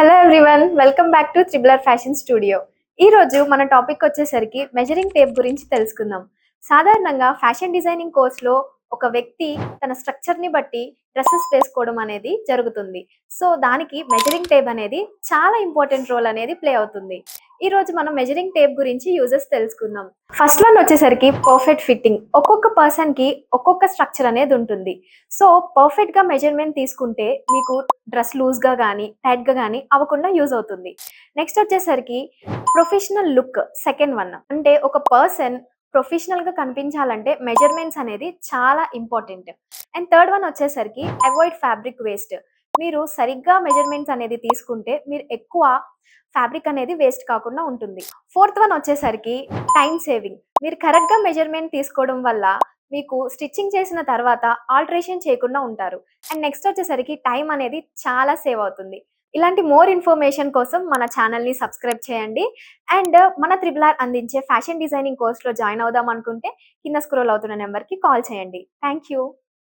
Hello everyone, welcome back to triple R fashion studio. ఈ రోజు మన టాపిక్ వచ్చేసరికి మెజరింగ్ టేప్ గురించి తెలుసుకుందాం. సాధారణంగా ఫ్యాషన్ డిజైనింగ్ కోర్స్లో ఒక వ్యక్తి తన స్ట్రక్చర్ని బట్టి డ్రెస్సెస్ వేసుకోవడం అనేది జరుగుతుంది. సో దానికి మెజరింగ్ టేప్ అనేది చాలా ఇంపార్టెంట్ రోల్ అనేది ప్లే అవుతుంది. ఈ రోజు మనం మెజరింగ్ టేప్ గురించి యూజెస్ తెలుసుకుందాం. ఫస్ట్ వన్ వచ్చేసరికి పర్ఫెక్ట్ ఫిట్టింగ్. ఒక్కొక్క పర్సన్కి ఒక్కొక్క స్ట్రక్చర్ అనేది ఉంటుంది. సో పర్ఫెక్ట్గా మెజర్మెంట్ తీసుకుంటే మీకు డ్రెస్ లూజ్గా కానీ టైట్గా కానీ అవ్వకుండా యూజ్ అవుతుంది. నెక్స్ట్ వచ్చేసరికి ప్రొఫెషనల్ లుక్. సెకండ్ వన్ అంటే ఒక పర్సన్ ప్రొఫెషనల్గా కనిపించాలంటే మెజర్మెంట్స్ అనేది చాలా ఇంపార్టెంట్. అండ్ థర్డ్ వన్ వచ్చేసరికి అవాయిడ్ ఫ్యాబ్రిక్ వేస్ట్. మీరు సరిగ్గా మెజర్మెంట్స్ అనేది తీసుకుంటే మీరు ఎక్కువ ఫ్యాబ్రిక్ అనేది వేస్ట్ కాకుండా ఉంటుంది. ఫోర్త్ వన్ వచ్చేసరికి టైం సేవింగ్. మీరు కరెక్ట్గా మెజర్మెంట్ తీసుకోవడం వల్ల మీకు స్టిచ్చింగ్ చేసిన తర్వాత ఆల్టరేషన్ చేయకుండా ఉంటారు. అండ్ నెక్స్ట్ వచ్చేసరికి టైం అనేది చాలా సేవ్ అవుతుంది. ఇలాంటి మోర్ ఇన్ఫర్మేషన్ కోసం మన ఛానల్ని సబ్స్క్రైబ్ చేయండి. అండ్ మన త్రిబుల్ అందించే ఫ్యాషన్ డిజైనింగ్ కోర్స్లో జాయిన్ అవుదాం అనుకుంటే కింద స్క్రోల్ అవుతున్న నెంబర్కి కాల్ చేయండి. Thank you.